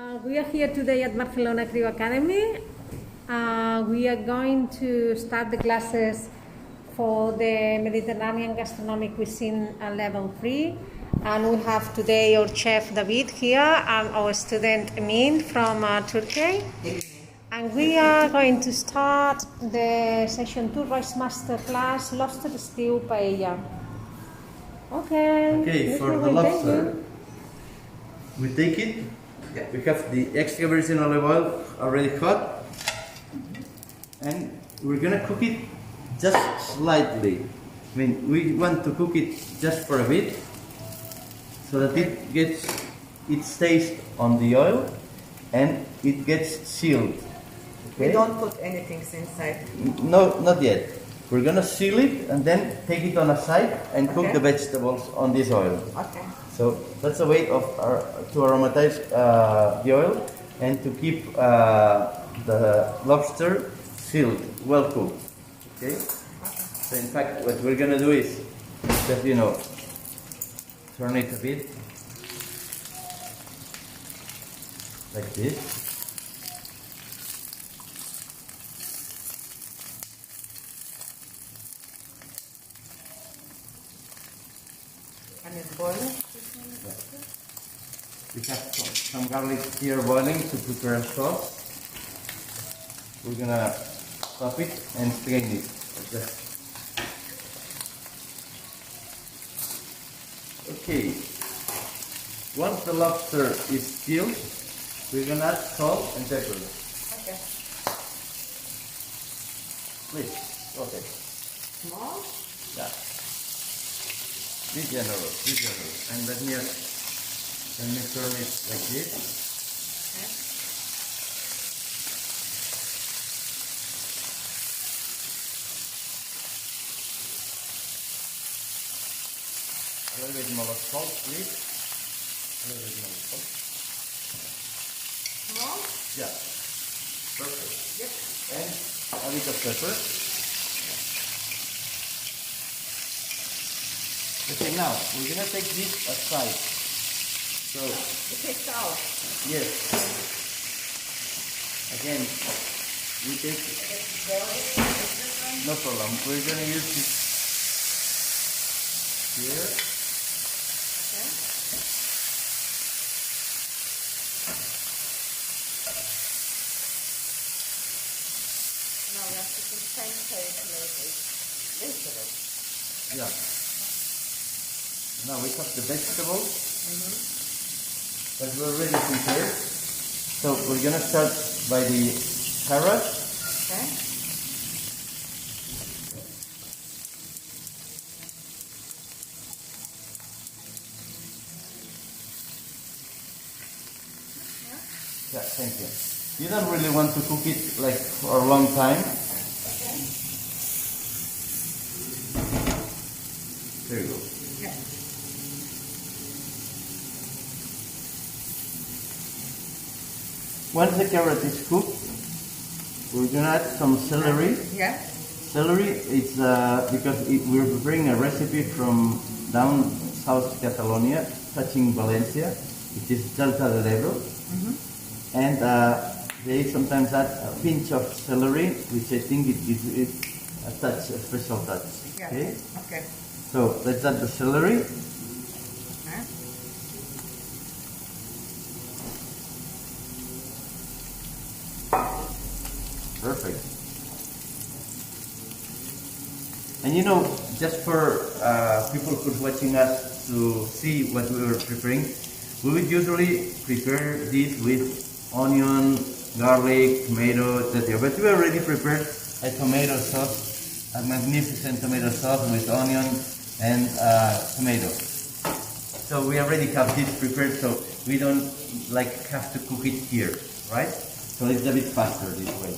We are here today at Barcelona Crew Academy. We are going to start the classes for the Mediterranean Gastronomic Cuisine Level 3. And we have today our chef David here and our student Emin from Turkey. And we are going to start the session 2 rice master class, lobster stew paella. Okay, for the lobster, we take it. We have the extra virgin olive oil already cut, and we're gonna cook it just slightly. I mean, we want to cook it just for a bit, so that it stays on the oil and it gets sealed. Okay? We don't put anything inside. No, not yet. We're gonna seal it and then take it on a side and cook the vegetables on this oil. Okay. So that's a way of to aromatize the oil and to keep the lobster sealed, well cooked. Okay? So in fact, what we're gonna do is just turn it a bit like this. And it's boiling? We have some garlic here boiling to prepare a sauce. We're gonna stop it and strain it. Okay. Once the lobster is sealed, we're gonna add salt and pepper. Okay. Please. Okay. Small? Yeah. Be generous. And let me turn it like this. Okay. A little bit more salt, please. A little bit more salt. Small? Yeah. Perfect. Yep. And a bit of pepper. Okay, now we're gonna take this aside. So it takes out. yes. Again, we take no problem. We're gonna use this here. Okay. Now we have to put same vegetables. Yeah. Now we have the vegetables that we already prepared. So we're gonna start by the carrots. Okay. Yeah, thank you. You don't really want to cook it like for a long time. Okay. There you go. Yeah. Once the carrot is cooked, we're gonna add some celery. Yeah. Celery, it's because we're preparing a recipe from down South Catalonia, touching Valencia, which is Delta del Ebro. And they sometimes add a pinch of celery, which I think it gives it a touch, a special touch. Yeah. Okay? Okay. So let's add the celery. Okay. Perfect. And just for people who's watching us to see what we were preparing, we would usually prepare this with onion, garlic, tomato, etc. But we already prepared a tomato sauce, a magnificent tomato sauce with onion and tomato. So we already have this prepared, so we don't have to cook it here, right? So it's a bit faster this way.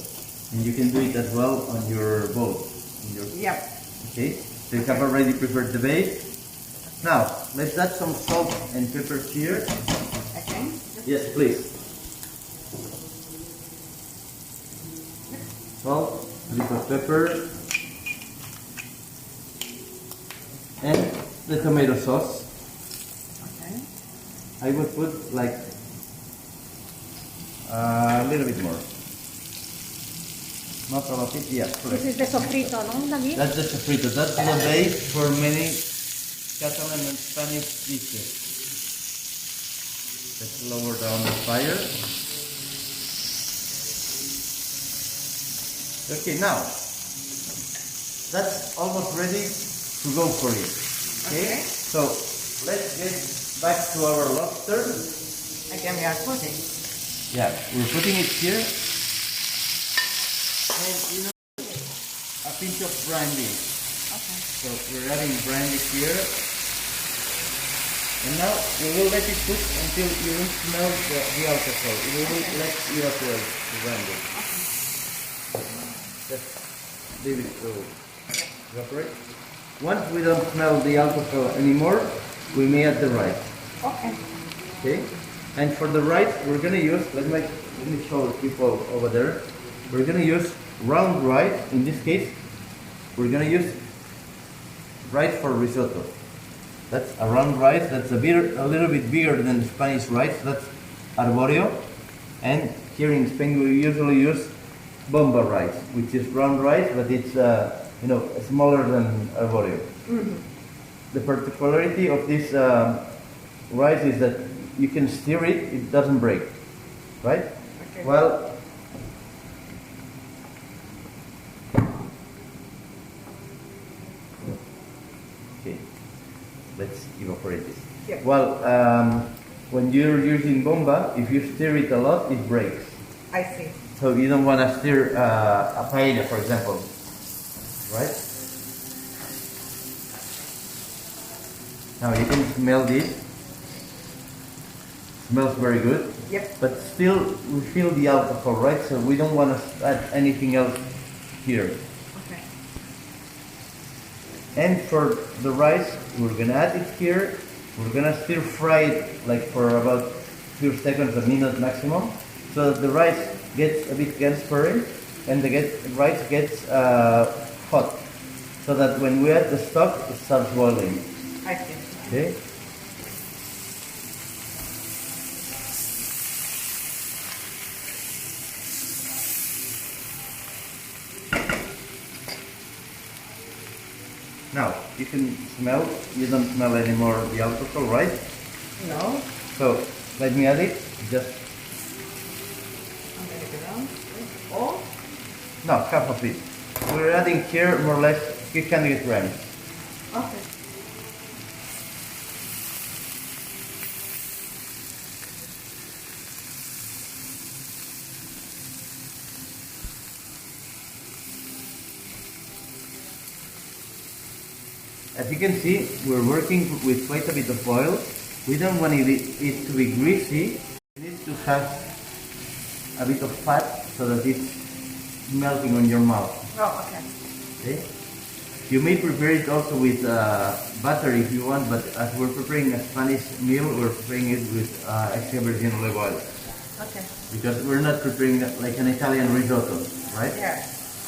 And you can do it as well on your bowl. Yep. Okay, so you have already prepared the base. Now, let's add some salt and pepper here. Okay. Yes, please. Salt, a bit of pepper, and the tomato sauce. Okay. I would put like A little bit more. Not all of it, yeah, correct. This is the sofrito, no, David? That's the sofrito. That's the base for many Catalan and Spanish dishes. Let's lower down the fire. Okay, now that's almost ready to go for it. Okay? So let's get back to our lobster. Again, we are putting. Yeah, we're putting it here. And you know, a pinch of brandy. Okay. So we're adding brandy here. And now we will let it cook until you don't smell the alcohol. We will let it evaporate the brandy. Just leave it to evaporate. Once we don't smell the alcohol anymore, we may add the rice. Okay. Okay? And for the rice, we're gonna use, let me show the people over there. We're gonna use round rice. In this case, we're gonna use rice for risotto. That's a round rice. That's a little bit bigger than the Spanish rice. That's arborio. And here in Spain, we usually use bomba rice, which is round rice, but it's smaller than arborio. Mm-hmm. The particularity of this rice is that you can stir it; it doesn't break, right? Okay. Well. Okay, let's evaporate this. Yeah. Well, when you're using bomba, if you stir it a lot, it breaks. I see. So you don't want to stir a paella, for example, right? Now you can smell this. Smells very good. Yep. But still, we feel the alcohol, right? So we don't want to add anything else here. Okay. And for the rice, we're gonna add it here. We're gonna stir fry it like for about 2 seconds, a minute maximum, so that the rice gets a bit transparent and the rice gets hot, so that when we add the stock, it starts boiling. I see. Okay. Now, you can smell, you don't smell anymore the alcohol, right? No. So, let me add it, just, I'm going to go down. All? no, half of it. We're adding here more or less 600 grams. Okay. As you can see, we're working with quite a bit of oil. We don't want it to be greasy. It needs to have a bit of fat so that it's melting on your mouth. Oh, okay. Okay? You may prepare it also with butter if you want, but as we're preparing a Spanish meal, we're preparing it with extra virgin olive oil. Okay. Because we're not preparing like an Italian risotto, right? Yeah.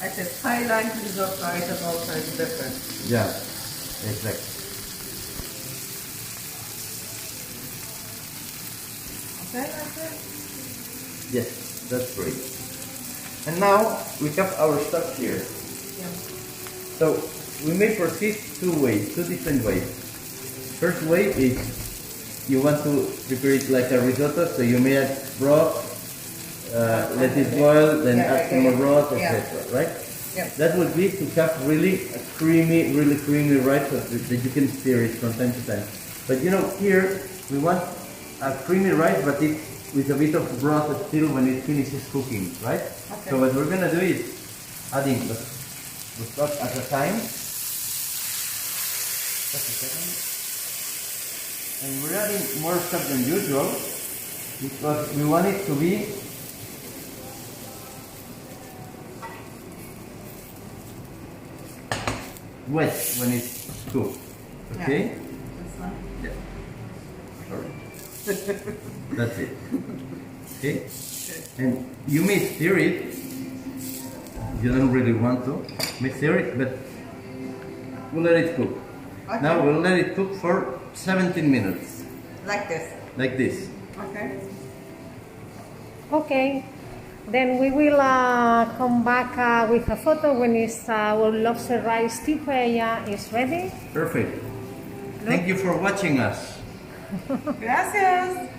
I said Thailand risotto is also different. Yeah, exactly. Okay, that's it. Yes, that's great. And now we have our stock here. Yeah. So we may proceed two different ways. First way is you want to prepare it like a risotto, so you may add broth, let it boil, then add some more broth, etc. Right? Yeah. That would be to have really creamy rice so that you can stir it from time to time. But you know, here we want a creamy rice, but it's with a bit of broth still when it finishes cooking, right? Okay. So what we're gonna do is adding the stock at a time. Just a second. And we're adding more stock than usual because we want it to be wet when it's cooked. Okay? That's fine. Yeah. Sorry. That's it. Okay? And you may stir it. You don't really want to. You may stir it, but we'll let it cook. Okay. Now we'll let it cook for 17 minutes. Like this. Like this. Okay. Okay, then we will come back with a photo when our lobster rice tea paella is ready. Perfect. Thank you for watching us. Gracias.